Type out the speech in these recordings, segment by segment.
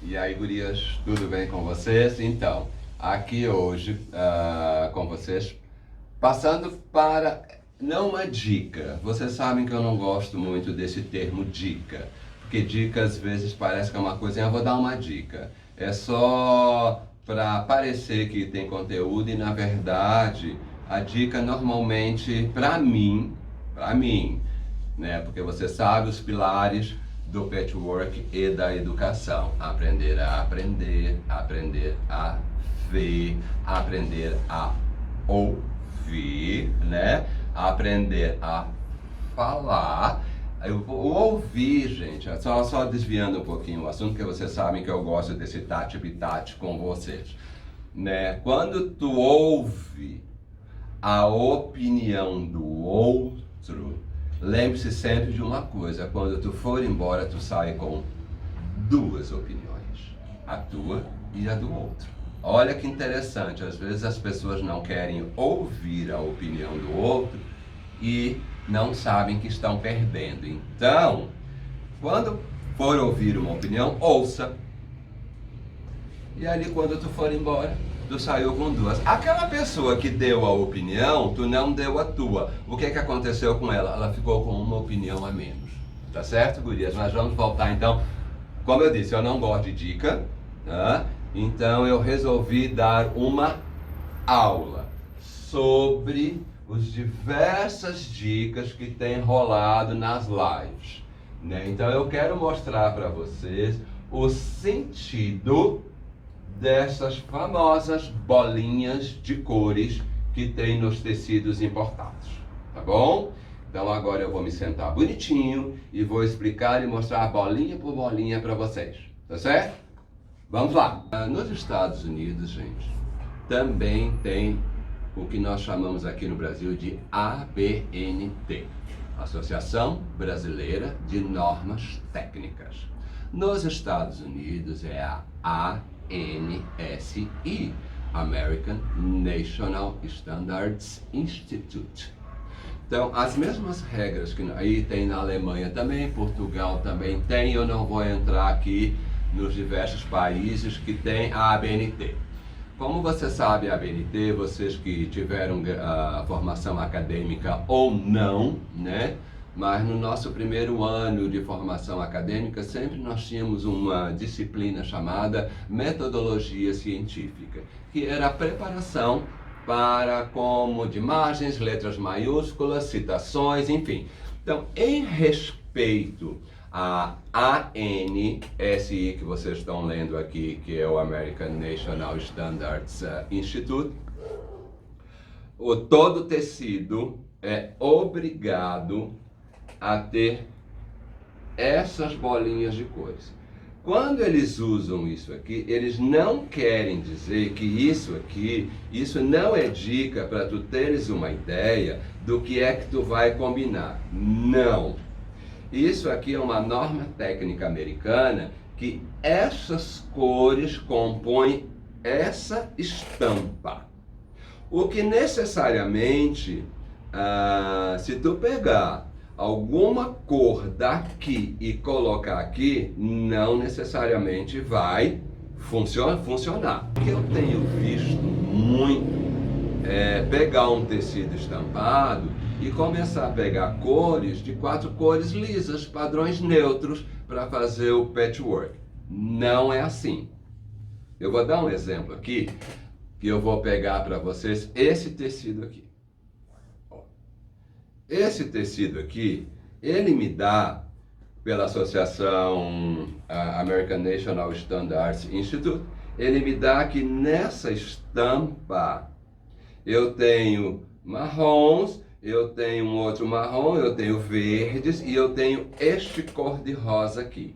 E aí, gurias, tudo bem com vocês? Então, aqui hoje com vocês, passando para, não uma dica. Vocês sabem que eu não gosto muito desse termo dica, porque dica às vezes parece que é uma coisa, eu vou dar uma dica. É só para parecer que tem conteúdo e na verdade a dica normalmente, para mim, né? Porque você sabe os pilares do patchwork e da educação. Aprender a aprender, aprender a ver, aprender a ouvir, né? Aprender a falar. O ouvir, gente, só desviando um pouquinho o assunto, porque vocês sabem que eu gosto desse tati-bitate com vocês. Né? Quando tu ouve a opinião do outro, lembre-se sempre de uma coisa: quando tu for embora, tu sai com duas opiniões, a tua e a do outro. Olha que interessante, às vezes as pessoas não querem ouvir a opinião do outro e não sabem que estão perdendo. Então, quando for ouvir uma opinião, ouça. E ali quando tu for embora, tu saiu com duas. Aquela pessoa que deu a opinião, tu não deu a tua. O que aconteceu com ela? Ela ficou com uma opinião a menos. Tá certo, gurias? Nós vamos voltar então. Como eu disse, eu não gosto de dica, né? Então eu resolvi dar uma aula sobre as diversas dicas que tem rolado nas lives, né? Então eu quero mostrar para vocês o sentido dessas famosas bolinhas de cores que tem nos tecidos importados, tá bom? Então agora eu vou me sentar bonitinho e vou explicar e mostrar bolinha por bolinha para vocês, tá certo? Vamos lá! Nos Estados Unidos, gente, também tem o que nós chamamos aqui no Brasil de ABNT, Associação Brasileira de Normas Técnicas. Nos Estados Unidos é a ANSI, American National Standards Institute. Então, as mesmas regras que aí tem na Alemanha também, Portugal também tem, eu não vou entrar aqui nos diversos países que tem a ABNT. Como você sabe, a ABNT, vocês que tiveram formação acadêmica ou não, né? Mas no nosso primeiro ano de formação acadêmica, sempre nós tínhamos uma disciplina chamada metodologia científica, que era a preparação para como de imagens, letras maiúsculas, citações, enfim. Então, em respeito a ANSI, que vocês estão lendo aqui, que é o American National Standards Institute, todo tecido é obrigado a ter essas bolinhas de cores. Quando eles usam isso aqui, eles não querem dizer que isso aqui, isso não é dica para tu teres uma ideia do que é que tu vai combinar. Não. Isso aqui é uma norma técnica americana que essas cores compõem essa estampa. O que necessariamente, se tu pegar alguma cor daqui e colocar aqui, não necessariamente vai funcionar. O que eu tenho visto muito é pegar um tecido estampado e começar a pegar cores de 4 cores lisas, padrões neutros, para fazer o patchwork. Não é assim. Eu vou dar um exemplo aqui, que eu vou pegar para vocês esse tecido aqui. Esse tecido aqui, ele me dá, pela Associação American National Standards Institute, ele me dá que nessa estampa eu tenho marrons, eu tenho um outro marrom, eu tenho verdes e eu tenho este cor-de-rosa aqui.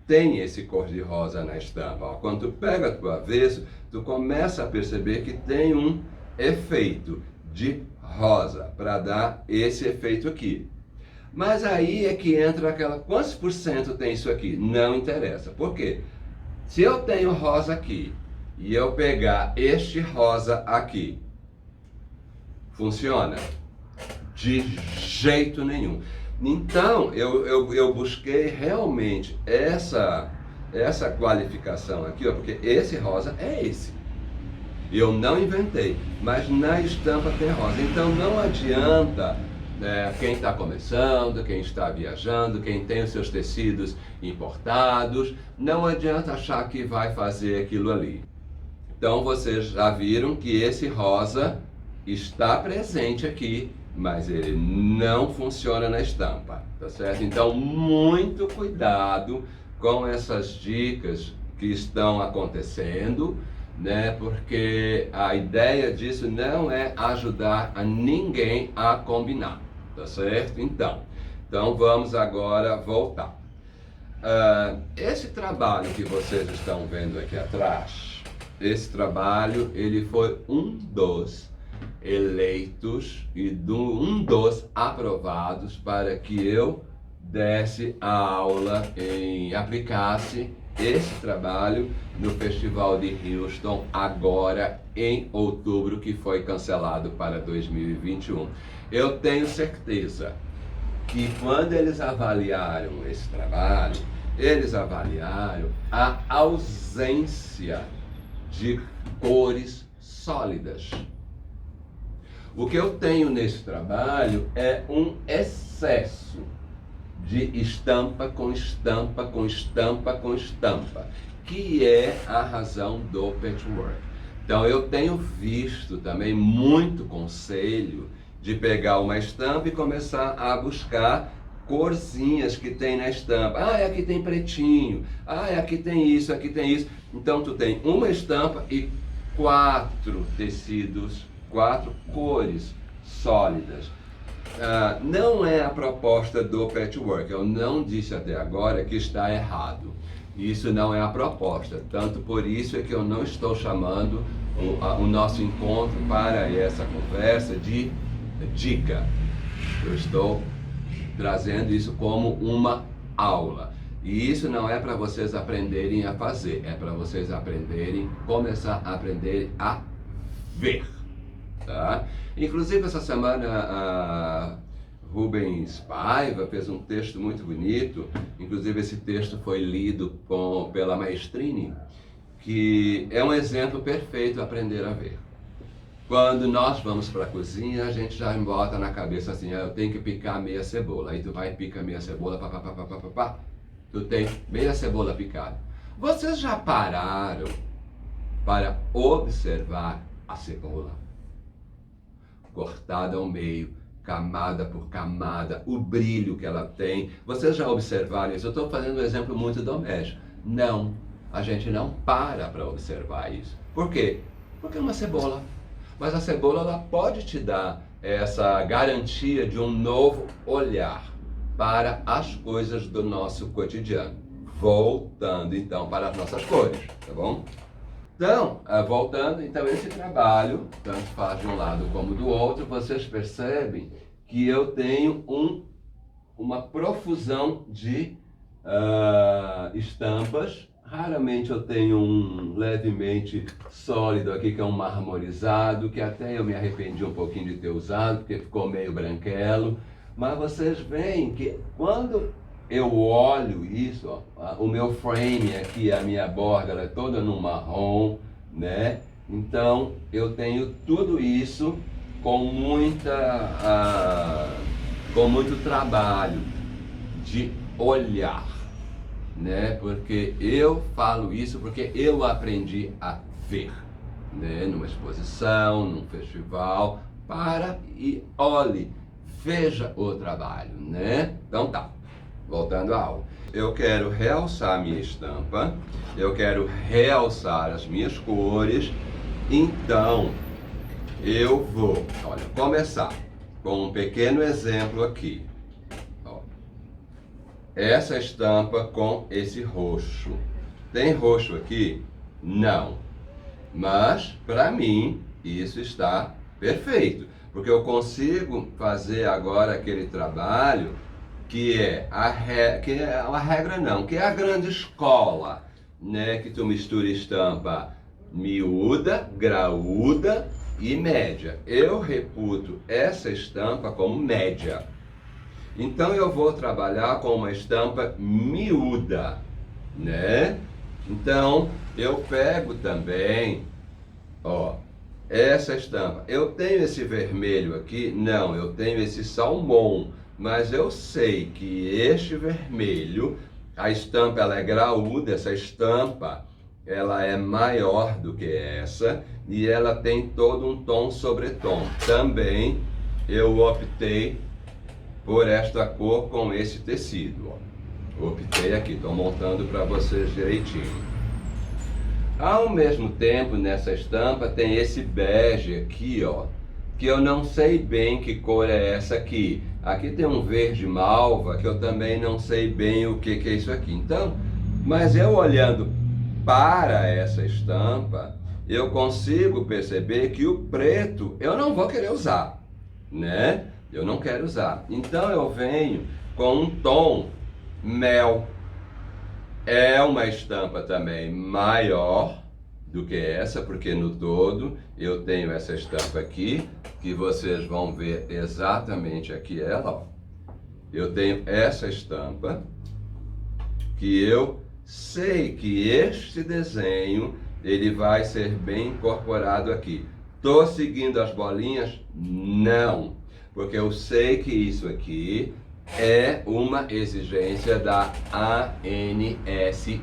Tem esse cor-de-rosa na estampa. Quando tu pega do avesso, tu começa a perceber que tem um efeito de rosa para dar esse efeito aqui. Mas aí é que entra aquela, quantos por cento tem isso aqui? Não interessa. Por quê? Se eu tenho rosa aqui e eu pegar este rosa aqui, funciona? De jeito nenhum. Então, eu busquei realmente essa qualificação aqui, ó, porque esse rosa é esse. Eu não inventei, mas na estampa tem rosa. Então não adianta quem está começando, quem está viajando, quem tem os seus tecidos importados, não adianta achar que vai fazer aquilo ali. Então vocês já viram que esse rosa está presente aqui, mas ele não funciona na estampa, tá certo? Então muito cuidado com essas dicas que estão acontecendo, né? Porque a ideia disso não é ajudar a ninguém a combinar, tá certo? Então vamos agora voltar. Esse trabalho que vocês estão vendo aqui atrás, esse trabalho ele foi um dos eleitos e um dos aprovados para que eu desse a aula e aplicasse esse trabalho no Festival de Houston agora em outubro, que foi cancelado para 2021. Eu tenho certeza que quando eles avaliaram esse trabalho, eles avaliaram a ausência de cores sólidas. O que eu tenho nesse trabalho é um excesso de estampa com estampa, com estampa, com estampa, que é a razão do patchwork. Então eu tenho visto também muito conselho de pegar uma estampa e começar a buscar corzinhas que tem na estampa. Aqui tem pretinho, aqui tem isso, aqui tem isso. Então tu tem uma estampa e 4 tecidos, 4 cores sólidas. Não é a proposta do patchwork. Eu não disse até agora que está errado. Isso não é a proposta. Tanto por isso é que eu não estou chamando o nosso encontro para essa conversa de dica. Eu estou trazendo isso como uma aula. E isso não é para vocês aprenderem a fazer, é para vocês aprenderem, começar a aprender a ver. Tá? Inclusive essa semana a Rubens Paiva fez um texto muito bonito, inclusive esse texto foi lido pela Maestrini, que é um exemplo perfeito de aprender a ver. Quando nós vamos para a cozinha, a gente já bota na cabeça assim, eu tenho que picar meia cebola. Aí tu vai e pica meia cebola, tu tem meia cebola picada. Vocês já pararam para observar a cebola? Cortada ao meio, camada por camada, o brilho que ela tem. Vocês já observaram isso? Eu estou fazendo um exemplo muito doméstico. Não, a gente não para observar isso. Por quê? Porque é uma cebola. Mas a cebola ela pode te dar essa garantia de um novo olhar para as coisas do nosso cotidiano. Voltando então para as nossas cores, tá bom? Então, voltando, então esse trabalho, tanto faz de um lado como do outro, vocês percebem que eu tenho uma profusão de estampas. Raramente eu tenho um levemente sólido aqui, que é um marmorizado, que até eu me arrependi um pouquinho de ter usado, porque ficou meio branquelo. Mas vocês veem que quando eu olho isso, ó, o meu frame aqui, a minha borda, ela é toda no marrom, né? Então eu tenho tudo isso com muito trabalho de olhar, né? Porque eu falo isso porque eu aprendi a ver, né? Numa exposição, num festival, e olhe, veja o trabalho, né? Então tá, voltando à aula. Eu quero realçar a minha estampa, eu quero realçar as minhas cores, então eu vou, olha, começar com um pequeno exemplo aqui. Essa estampa com esse roxo. Tem roxo aqui? Não. Mas, para mim, isso está perfeito. Porque eu consigo fazer agora aquele trabalho que é a regra não, que é a grande escola, né? Que tu mistura estampa miúda, graúda e média. Eu reputo essa estampa como média. Então eu vou trabalhar com uma estampa miúda. né? Então, eu pego também, ó, essa estampa. Eu tenho esse vermelho aqui? Não, eu tenho esse salmão. Mas eu sei que este vermelho, a estampa ela é graúda, essa estampa ela é maior do que essa e ela tem todo um tom sobre tom. Também eu optei por esta cor com esse tecido. Ó. Optei aqui, estou montando para vocês direitinho. Ao mesmo tempo, nessa estampa tem esse bege aqui, ó, que eu não sei bem que cor é essa aqui. Aqui tem um verde malva que eu também não sei bem o que é isso aqui. Então, mas eu olhando para essa estampa, eu consigo perceber que o preto eu não vou querer usar, né? Eu não quero usar. Então eu venho com um tom mel. É uma estampa também maior do que essa, porque no todo eu tenho essa estampa aqui, que vocês vão ver exatamente aqui ela, ó. Eu tenho essa estampa, que eu sei que este desenho, ele vai ser bem incorporado aqui. Tô seguindo as bolinhas? Não, porque eu sei que isso aqui é uma exigência da ANSI,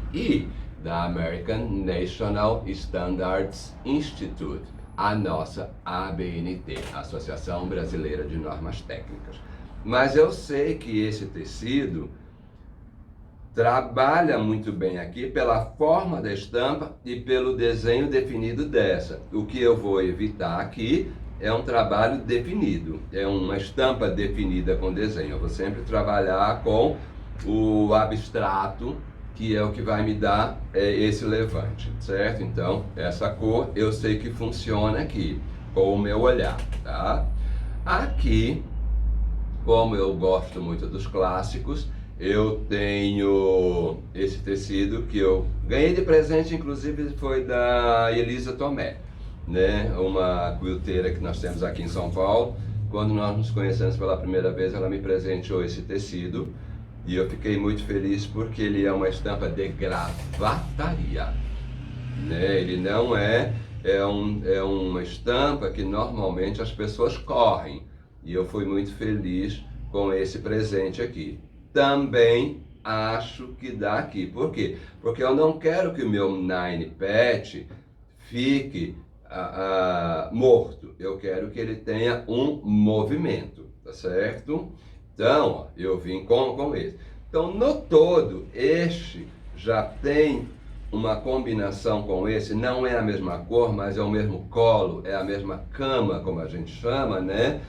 da American National Standards Institute, a nossa ABNT, Associação Brasileira de Normas Técnicas. Mas eu sei que esse tecido trabalha muito bem aqui pela forma da estampa e pelo desenho definido dessa. O que eu vou evitar aqui é um trabalho definido, é uma estampa definida com desenho. Eu vou sempre trabalhar com o abstrato, que é o que vai me dar esse levante, certo? Então, essa cor eu sei que funciona aqui, com o meu olhar, tá? Aqui, como eu gosto muito dos clássicos, eu tenho esse tecido que eu ganhei de presente, inclusive foi da Elisa Tomé, né? Uma quilteira que nós temos aqui em São Paulo. Quando nós nos conhecemos pela primeira vez, ela me presenteou esse tecido e eu fiquei muito feliz porque ele é uma estampa de gravataria, né? Ele não é uma estampa que normalmente as pessoas correm, e eu fui muito feliz com esse presente aqui. Também acho que dá aqui. Por quê? Porque eu não quero que o meu Nine Pet fique morto. Eu quero que ele tenha um movimento, tá certo? Então, ó, eu vim com esse. Então, no todo, este já tem uma combinação com esse, não é a mesma cor, mas é o mesmo colo, é a mesma cama, como a gente chama, né?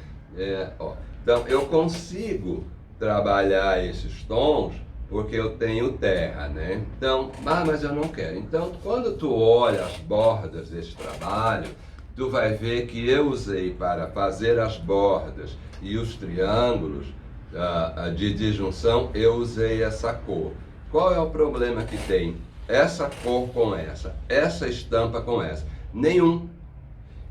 Ó. Então, eu consigo trabalhar esses tons porque eu tenho terra, né? Então, mas eu não quero. Então, quando tu olha as bordas desse trabalho, tu vai ver que eu usei para fazer as bordas e os triângulos de disjunção, eu usei essa cor. Qual é o problema que tem? Essa cor com essa estampa com essa. Nenhum.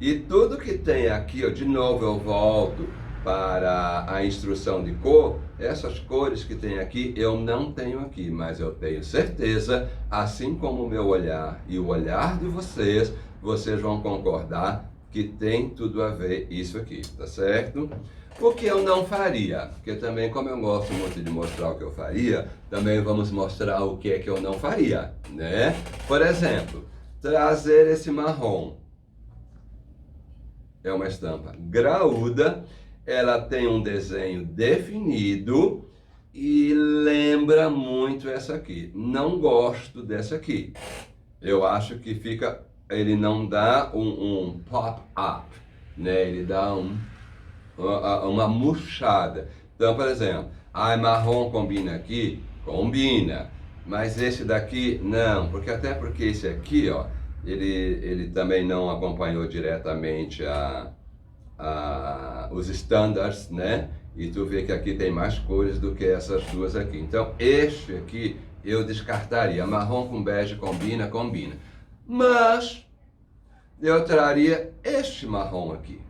E tudo que tem aqui, ó, de novo eu volto para a instrução de cor, essas cores que tem aqui eu não tenho aqui, mas eu tenho certeza, assim como o meu olhar e o olhar de vocês, vocês vão concordar que tem tudo a ver isso aqui, tá certo? O que eu não faria, porque também, como eu gosto muito de mostrar o que eu faria, também vamos mostrar o que é que eu não faria, né? Por exemplo, trazer esse marrom. É uma estampa graúda, ela tem um desenho definido e lembra muito essa aqui. Não gosto dessa aqui. Eu acho que fica, ele não dá um pop-up, né? Ele dá uma murchada. Então, por exemplo, marrom combina aqui? Combina. Mas esse daqui, não. Até porque esse aqui, ó, ele também não acompanhou diretamente os standards, né? E tu vê que aqui tem mais cores do que essas duas aqui. Então, este aqui eu descartaria. Marrom com bege combina, combina. Mas eu traria este marrom aqui.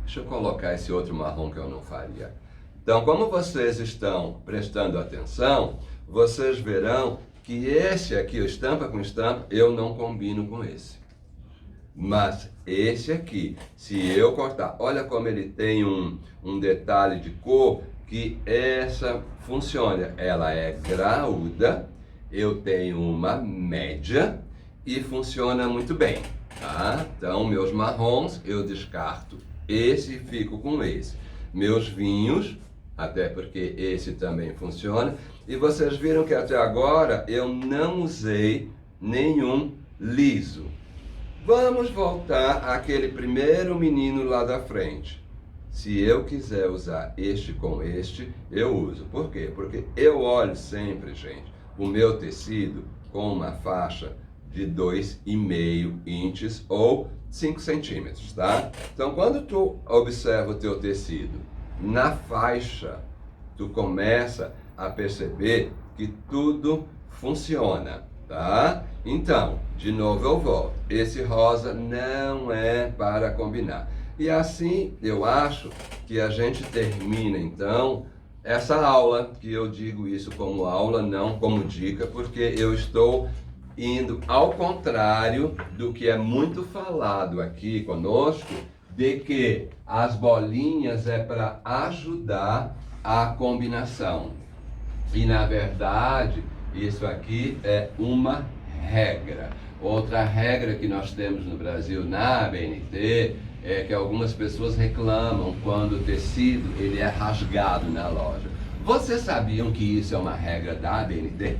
Deixa eu colocar esse outro marrom que eu não faria. Então, como vocês estão prestando atenção, vocês verão que esse aqui, o estampa com estampa, eu não combino com esse. Mas esse aqui, se eu cortar, olha como ele tem um detalhe de cor, que essa funciona. Ela é graúda, eu tenho uma média e funciona muito bem, tá? Então, meus marrons eu descarto esse e fico com esse. Meus vinhos, até porque esse também funciona. E vocês viram que até agora eu não usei nenhum liso. Vamos voltar àquele primeiro menino lá da frente. Se eu quiser usar este com este, eu uso. Por quê? Porque eu olho sempre, gente, o meu tecido com uma faixa de 2,5 inches ou 5 centímetros, tá? Então, quando tu observa o teu tecido na faixa, tu começa a perceber que tudo funciona, tá? Então, de novo eu volto. Esse rosa não é para combinar. E assim, eu acho que a gente termina, então, essa aula, que eu digo isso como aula, não como dica, porque eu estou indo ao contrário do que é muito falado aqui conosco, de que as bolinhas é para ajudar a combinação. E, na verdade, isso aqui é uma regra. Outra regra que nós temos no Brasil, na ABNT, é que algumas pessoas reclamam quando o tecido ele é rasgado na loja. Vocês sabiam que isso é uma regra da ABNT?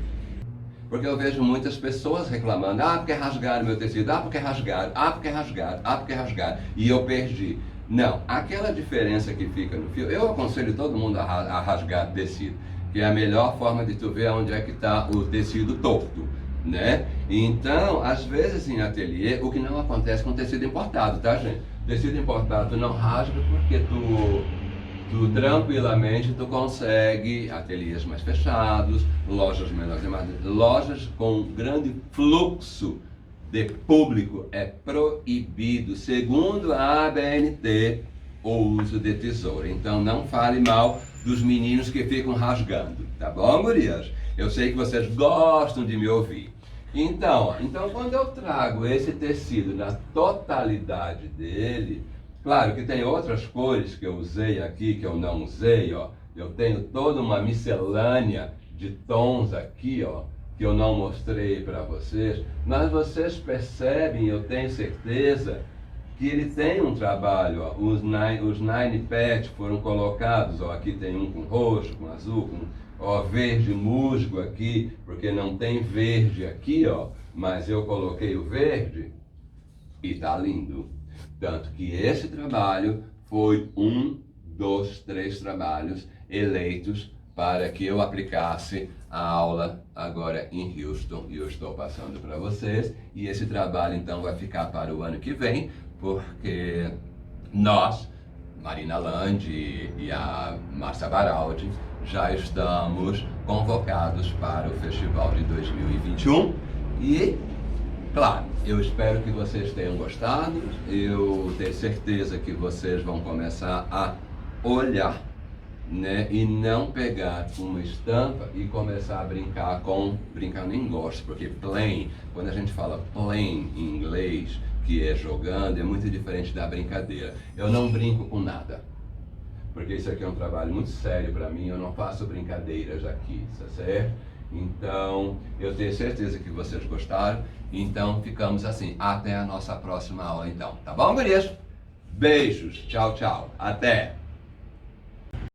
Porque eu vejo muitas pessoas reclamando, porque rasgaram meu tecido, porque rasgaram, porque rasgaram, porque rasgaram, e eu perdi. Não, aquela diferença que fica no fio, eu aconselho todo mundo a rasgar tecido, que é a melhor forma de tu ver onde é que está o tecido torto, né? Então, às vezes em ateliê, o que não acontece com tecido importado, tá, gente? Tecido importado tu não rasga porque tu tranquilamente tu consegue ateliês mais fechados, lojas menores, lojas com grande fluxo de público é proibido, segundo a ABNT, o uso de tesoura. Então não fale mal dos meninos que ficam rasgando, tá bom, gurias? Eu sei que vocês gostam de me ouvir. Então quando eu trago esse tecido na totalidade dele, claro que tem outras cores que eu usei aqui, que eu não usei, ó. Eu tenho toda uma miscelânea de tons aqui, ó, que eu não mostrei para vocês, mas vocês percebem, eu tenho certeza, que ele tem um trabalho, ó. Os nine patch foram colocados, ó, aqui tem um com roxo, com azul, com verde musgo aqui, porque não tem verde aqui, ó, mas eu coloquei o verde e tá lindo. Tanto que esse trabalho foi um dos 3 trabalhos eleitos para que eu aplicasse a aula agora em Houston. E eu estou passando para vocês. E esse trabalho então vai ficar para o ano que vem, porque nós, Marina Land e a Márcia Baraldi, já estamos convocados para o festival de 2021 e, claro, eu espero que vocês tenham gostado, eu tenho certeza que vocês vão começar a olhar, né, e não pegar uma estampa e começar a brincar nem gosto, porque plain, quando a gente fala plain em inglês, que é jogando, é muito diferente da brincadeira. Eu não brinco com nada, porque isso aqui é um trabalho muito sério para mim, eu não faço brincadeiras aqui, tá certo? Então, eu tenho certeza que vocês gostaram, então ficamos assim, até a nossa próxima aula então, tá bom, gurias? Beijos, tchau, tchau, até!